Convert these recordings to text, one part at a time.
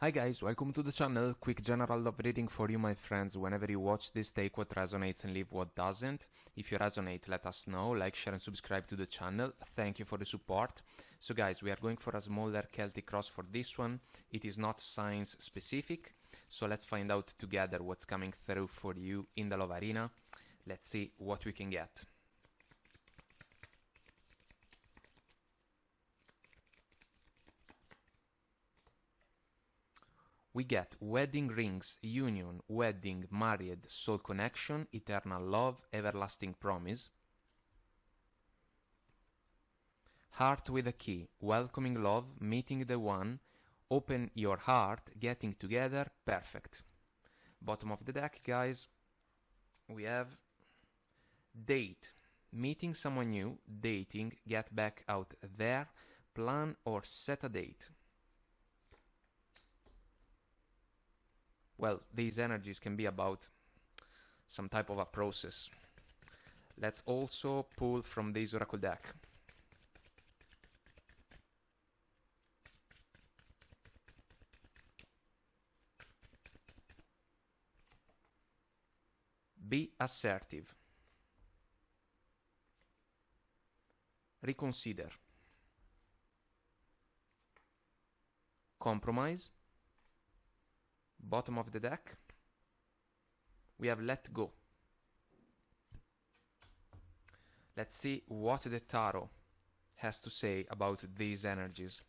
Hi guys, welcome to the channel. Quick general love reading for you, my friends. Whenever you watch this, take what resonates and leave what doesn't. If you resonate, let us know. Like, share and subscribe to the channel. Thank you for the support. So guys, we are going for a smaller Celtic cross for this one. It is not science specific, so let's find out together what's coming through for you in the love arena. Let's see what we can get. We get wedding rings, union, wedding, married, soul connection, eternal love, everlasting promise. Heart with a key, welcoming love, meeting the one, open your heart, getting together, perfect. Bottom of the deck, guys, we have date, meeting someone new, dating, get back out there, plan or set a date. Well, these energies can be about some type of a process. Let's also pull from this oracle deck. Be assertive. Reconsider. Compromise. Bottom of the deck, we have let go. Let's see what the tarot has to say about these energies.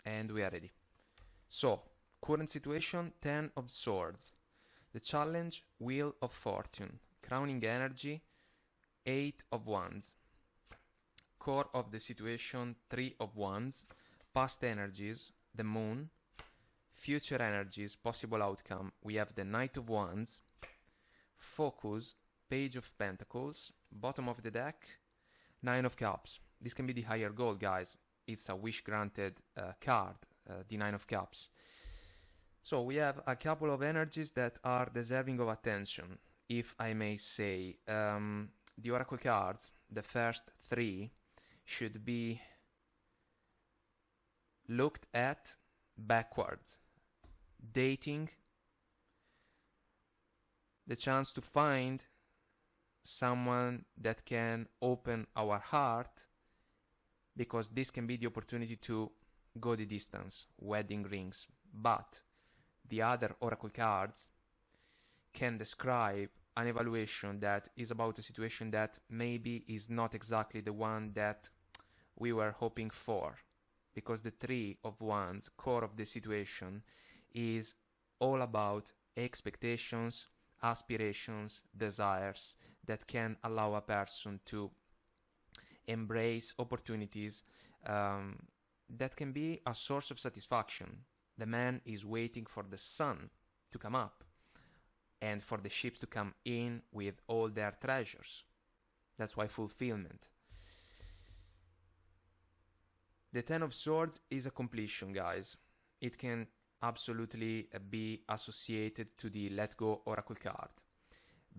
And we are ready. So, current situation, 10 of Swords. The challenge, Wheel of Fortune. Crowning energy, 8 of Wands. Core of the situation, 3 of Wands. Past energies, the Moon. Future energies, possible outcome, we have the Knight of Wands. Focus, Page of Pentacles. Bottom of the deck, 9 of Cups. This can be the higher goal, guys. It's a wish granted card, the 9 of Cups. So we have a couple of energies that are deserving of attention, if I may say. The oracle cards, the first 3, should be looked at backwards. Dating, the chance to find someone that can open our heart, because this can be the opportunity to go the distance, wedding rings. But the other oracle cards can describe an evaluation that is about a situation that maybe is not exactly the one that we were hoping for, because the 3 of Wands, core of the situation, is all about expectations, aspirations, desires that can allow a person to embrace opportunities that can be a source of satisfaction. The man is waiting for the sun to come up and for the ships to come in with all their treasures. That's why fulfillment. The 10 of Swords is a completion, guys. It can absolutely be associated to the Let Go oracle card,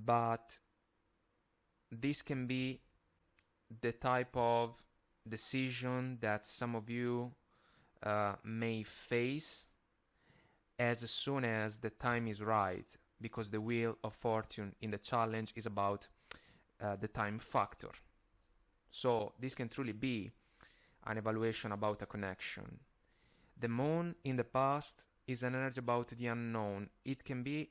but this can be the type of decision that some of you may face as soon as the time is right, because the Wheel of Fortune in the challenge is about the time factor. So this can truly be an evaluation about a connection. The Moon in the past is an energy about the unknown. It can be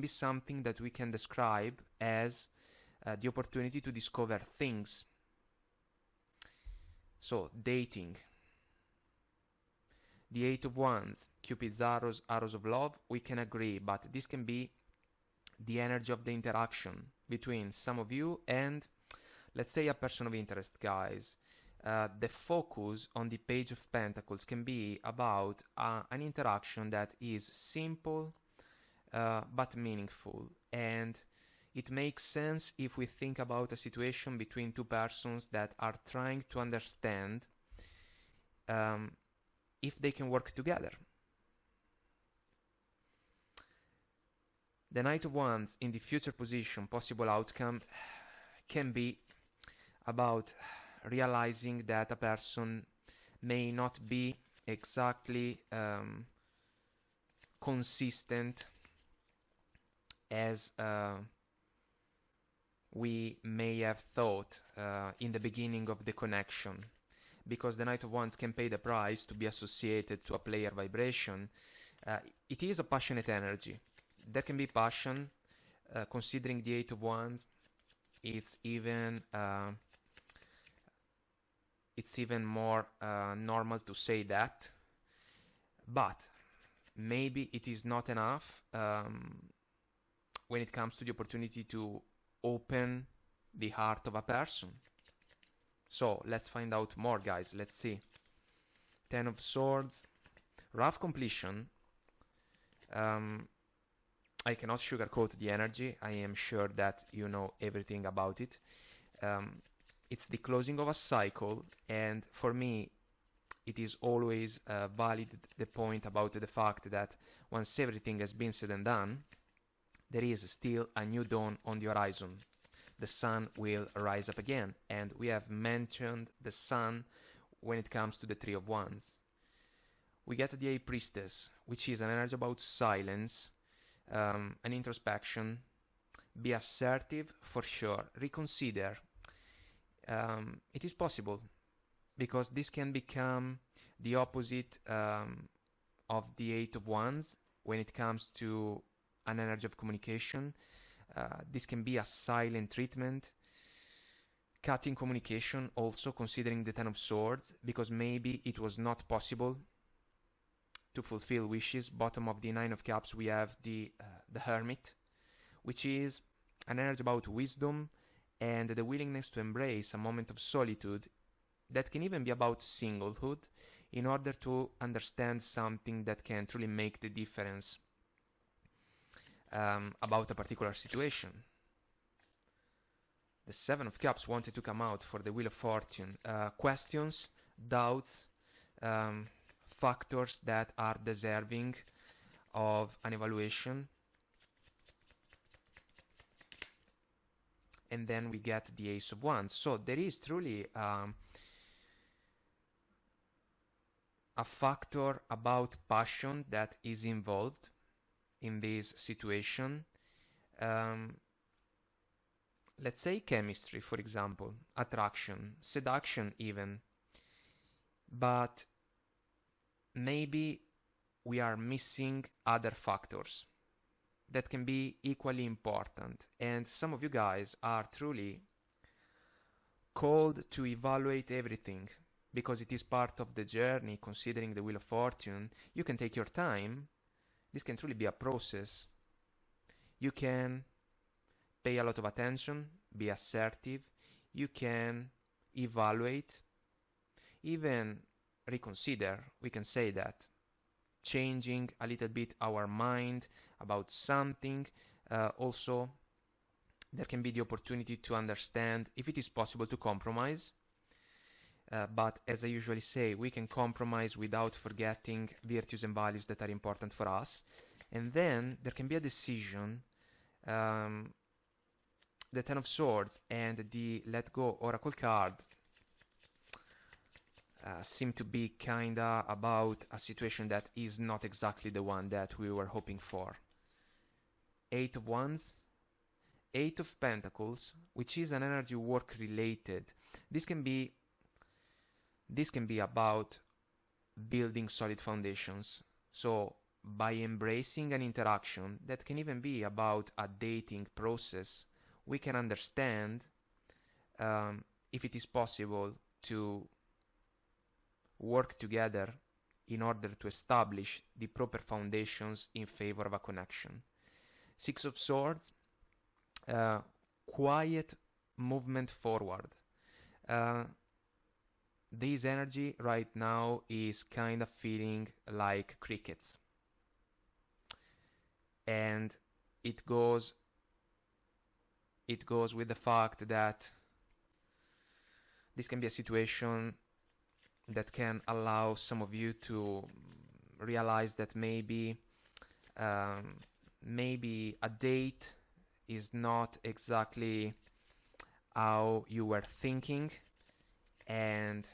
something that we can describe as the opportunity to discover things. So, dating. The 8 of Wands, Cupid's arrows, arrows of love, we can agree, but this can be the energy of the interaction between some of you and, let's say, a person of interest, guys. The focus on the Page of Pentacles can be about an interaction that is simple but meaningful, and It makes sense if we think about a situation between two persons that are trying to understand if they can work together. The Knight of Wands in the future position, possible outcome, can be about realizing that a person may not be exactly consistent as we may have thought in the beginning of the connection, because the Knight of Wands can pay the price to be associated to a player vibration. It is a passionate energy. There can be passion. Considering the Eight of Wands, it's even more normal to say that, but maybe it is not enough when it comes to the opportunity to open the heart of a person. So let's find out more, guys. Let's see. Ten of Swords, rough completion. I cannot sugarcoat the energy. I am sure that you know everything about it. It's the closing of a cycle, and for me it is always valid the point about the fact that once everything has been said and done, there is still a new dawn on the horizon. The sun will rise up again, and we have mentioned the sun when it comes to the Three of Wands. We get the High Priestess, which is an energy about silence, an introspection. Be assertive for sure. Reconsider. It is possible, because this can become the opposite of the Eight of Wands when it comes to an energy of communication. This can be a silent treatment, cutting communication also, considering the Ten of Swords, because maybe it was not possible to fulfill wishes. Bottom of the Nine of Cups we have the Hermit, which is an energy about wisdom and the willingness to embrace a moment of solitude that can even be about singlehood in order to understand something that can truly make the difference about a particular situation. The Seven of Cups wanted to come out for the Wheel of Fortune. Questions, doubts, factors that are deserving of an evaluation. And then we get the Ace of Wands. So there is truly a factor about passion that is involved in this situation. Let's say chemistry, for example, attraction, seduction even. But maybe we are missing other factors that can be equally important, and some of you guys are truly called to evaluate everything, because it is part of the journey. Considering the Wheel of Fortune, you can take your time. This can truly be a process. You can pay a lot of attention, be assertive, you can evaluate, even reconsider, we can say that, changing a little bit our mind about something. Also, there can be the opportunity to understand if it is possible to compromise. But as I usually say, we can compromise without forgetting virtues and values that are important for us. And then there can be a decision. The Ten of Swords and the Let Go Oracle card seem to be kinda about a situation that is not exactly the one that we were hoping for. Eight of Wands, Eight of Pentacles, which is an energy work related. This can be about building solid foundations. So by embracing an interaction, that can even be about a dating process, we can understand if it is possible to work together in order to establish the proper foundations in favor of a connection. Six of Swords, quiet movement forward. This energy right now is kind of feeling like crickets, and it goes it goes with the fact that this can be a situation that can allow some of you to realize that maybe a date is not exactly how you were thinking, and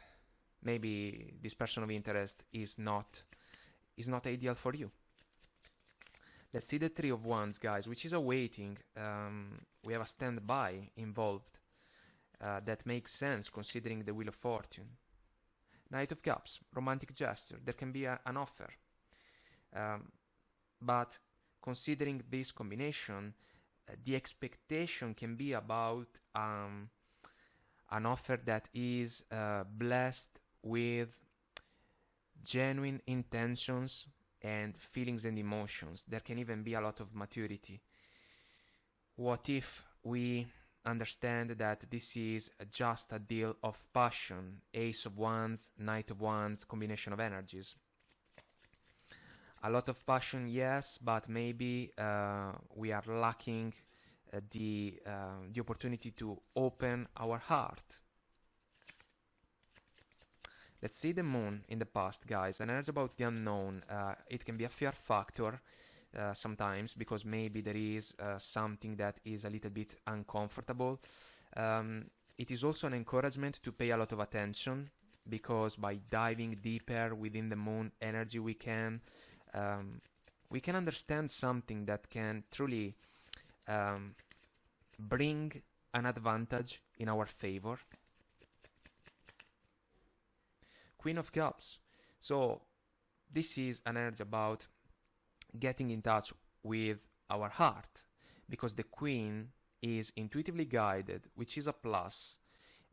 maybe this person of interest is not ideal for you. Let's see the Three of Wands, guys, which is a waiting. We have a standby involved. That makes sense considering the Wheel of Fortune. Knight of Cups, romantic gesture. There can be an offer. But considering this combination, the expectation can be about an offer that is blessed with genuine intentions and feelings and emotions. There can even be a lot of maturity. What if we understand that this is just a deal of passion? Ace of Wands, Knight of Wands, combination of energies. A lot of passion, yes, but maybe we are lacking the opportunity to open our heart. Let's see the Moon in the past, guys. An energy about the unknown. It can be a fear factor sometimes, because maybe there is something that is a little bit uncomfortable. It is also an encouragement to pay a lot of attention, because by diving deeper within the Moon energy, we can understand something that can truly bring an advantage in our favor. Queen of Cups. So this is an energy about getting in touch with our heart, because the Queen is intuitively guided, which is a plus.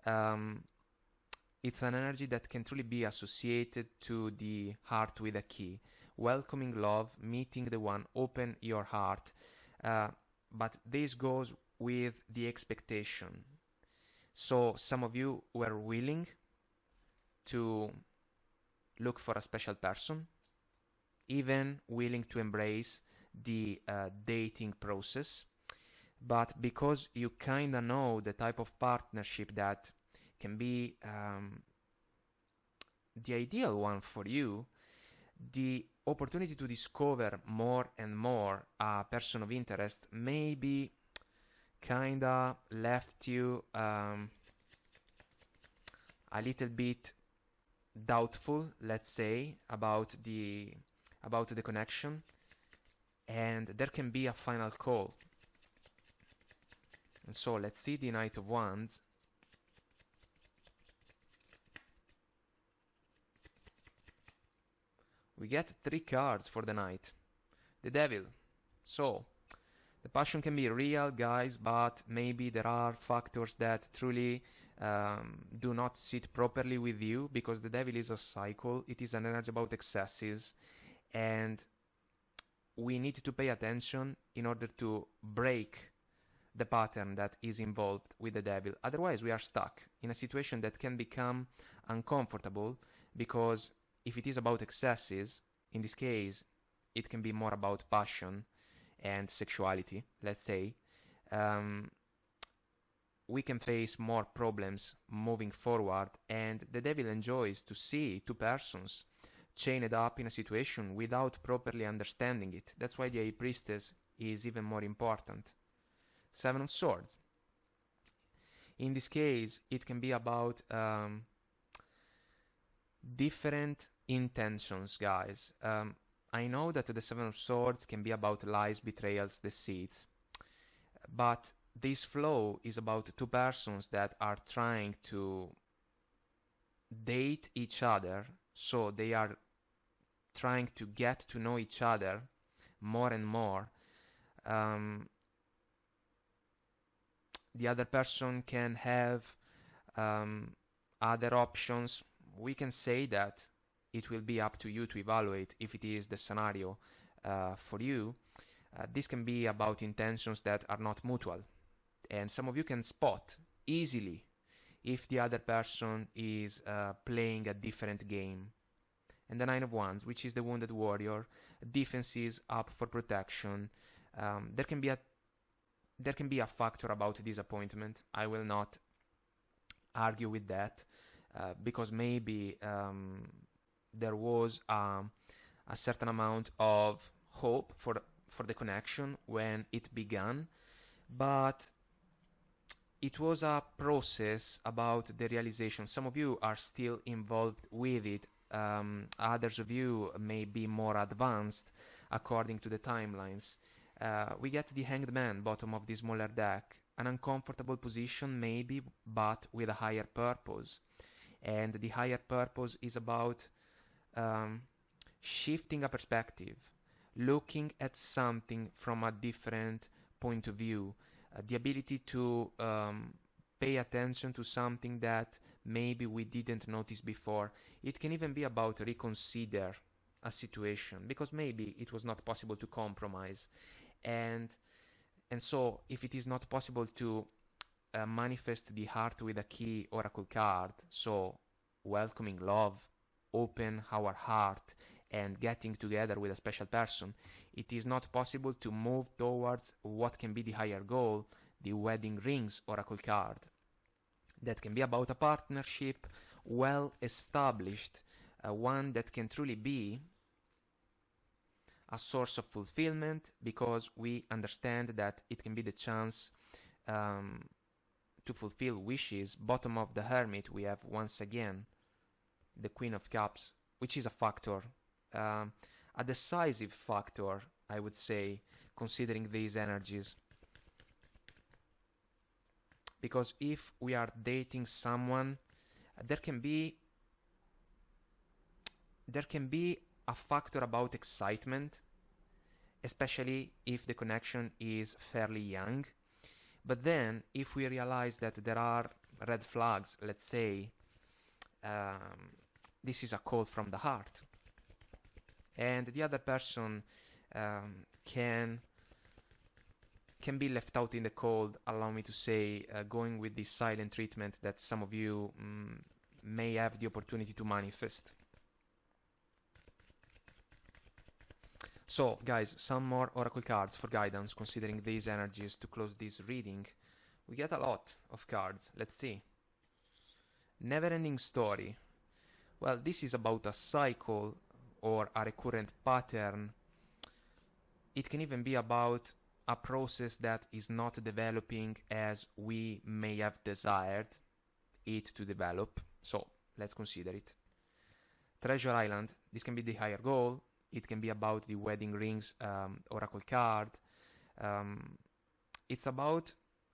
It's an energy that can truly be associated to the heart with a key. Welcoming love, meeting the one, open your heart. But this goes with the expectation. So some of you were willing to look for a special person, even willing to embrace the dating process. But because you kind of know the type of partnership that can be the ideal one for you, the opportunity to discover more and more a person of interest maybe kind of left you a little bit doubtful, let's say, about the connection, and there can be a final call. And so let's see the Knight of Wands. We get 3 cards for the Knight. The Devil. So the passion can be real, guys, but maybe there are factors that truly do not sit properly with you, because the Devil is a cycle. It is an energy about excesses, and we need to pay attention in order to break the pattern that is involved with the Devil. Otherwise, we are stuck in a situation that can become uncomfortable, because if it is about excesses, in this case, it can be more about passion and sexuality, let's say. We can face more problems moving forward, and the Devil enjoys to see 2 persons chained up in a situation without properly understanding it. That's why the High Priestess is even more important. 7 of Swords. In this case, it can be about different intentions, guys. I know that the 7 of Swords can be about lies, betrayals, deceits, but this flow is about 2 persons that are trying to date each other, so they are trying to get to know each other more and more. The other person can have other options. We can say that it will be up to you to evaluate if it is the scenario for you. This can be about intentions that are not mutual, and some of you can spot easily if the other person is playing a different game. And the 9 of Wands, which is the Wounded Warrior. Defense is up for protection. There can be a there can be a factor about disappointment. I will not argue with that, because maybe there was a certain amount of hope for the connection when it began, but it was a process about the realization. Some of you are still involved with it. Others of you may be more advanced according to the timelines. We get the Hanged Man, bottom of the smaller deck. An uncomfortable position maybe, but with a higher purpose. And the higher purpose is about shifting a perspective, looking at something from a different point of view, the ability to pay attention to something that maybe we didn't notice before. It can even be about reconsider a situation, because maybe it was not possible to compromise. And so if it is not possible to manifest the heart with a key oracle card, so welcoming love, open our heart, and getting together with a special person, it is not possible to move towards what can be the higher goal, the wedding rings oracle card. That can be about a partnership well established, one that can truly be a source of fulfillment, because we understand that it can be the chance to fulfill wishes. Bottom of the Hermit, we have once again the Queen of Cups, which is a factor, a decisive factor, I would say, considering these energies. Because if we are dating someone, there can be a factor about excitement, especially if the connection is fairly young. But then, if we realize that there are red flags, let's say, this is a call from the heart, and the other person can be left out in the cold, allow me to say, going with this silent treatment that some of you may have the opportunity to manifest. So, guys, some more oracle cards for guidance, considering these energies to close this reading. We get a lot of cards. Let's see. Never-ending story. Well, this is about a cycle or a recurrent pattern. It can even be about a process that is not developing as we may have desired it to develop. So, let's consider it. Treasure Island. This can be the higher goal. It can be about the wedding rings oracle card. It's about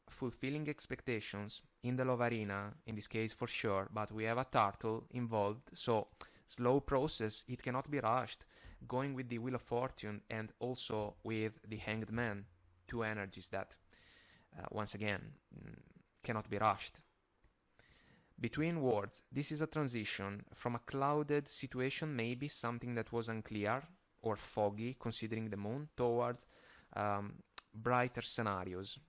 fulfilling expectations in the love arena, in this case for sure, but we have a turtle involved, so slow process, it cannot be rushed. Going with the Wheel of Fortune and also with the Hanged Man, two energies that, once again, cannot be rushed. Between words, this is a transition from a clouded situation, maybe something that was unclear or foggy considering the moon, towards brighter scenarios.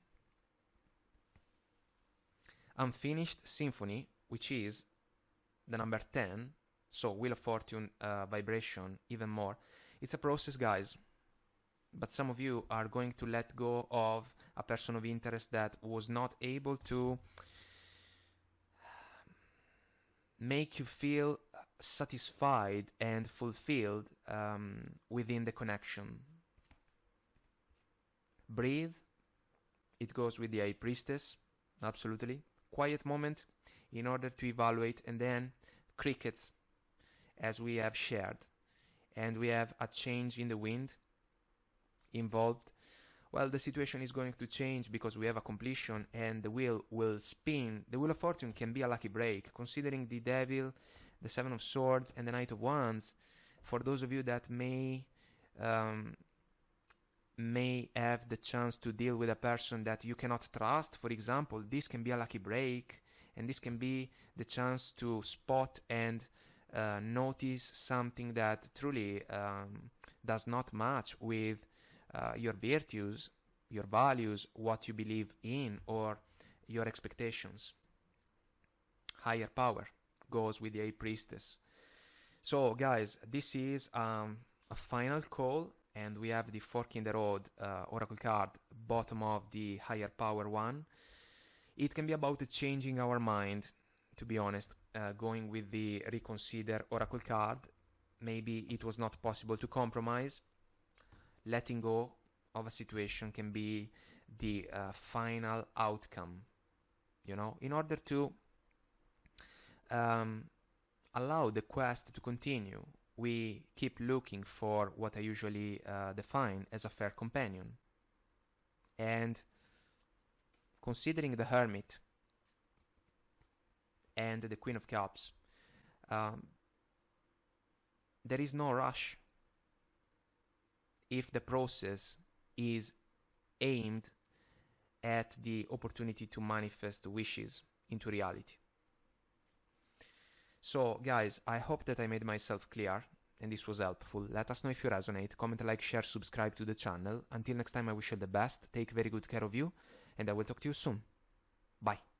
Unfinished Symphony, which is the number 10, so Wheel of Fortune vibration even more. It's a process, guys, but some of you are going to let go of a person of interest that was not able to make you feel satisfied and fulfilled within the connection. Breathe. It goes with the High Priestess, absolutely. Quiet moment in order to evaluate, and then crickets, as we have shared. And we have a change in the wind involved. Well, the situation is going to change because we have a completion and the wheel will spin. The Wheel of Fortune can be a lucky break, considering the Devil, the Seven of Swords, and the Knight of Wands. For those of you that may have the chance to deal with a person that you cannot trust, for example, this can be a lucky break, and this can be the chance to spot and notice something that truly does not match with your virtues, your values, what you believe in, or your expectations. Higher power goes with the High Priestess. So, guys, this is a final call. and we have the fork in the road oracle card, bottom of the higher power one, it can be about changing our mind, to be honest, going with the reconsider oracle card. Maybe it was not possible to compromise. Letting go of a situation can be the final outcome, you know, in order to allow the quest to continue. We keep looking for what I usually define as a fair companion. And considering the Hermit and the Queen of Cups, there is no rush if the process is aimed at the opportunity to manifest wishes into reality. So guys, I hope that I made myself clear and this was helpful. Let us know if you resonate. Comment, like, share, subscribe to the channel. Until next time, I wish you the best. Take very good care of you, and I will talk to you soon. Bye.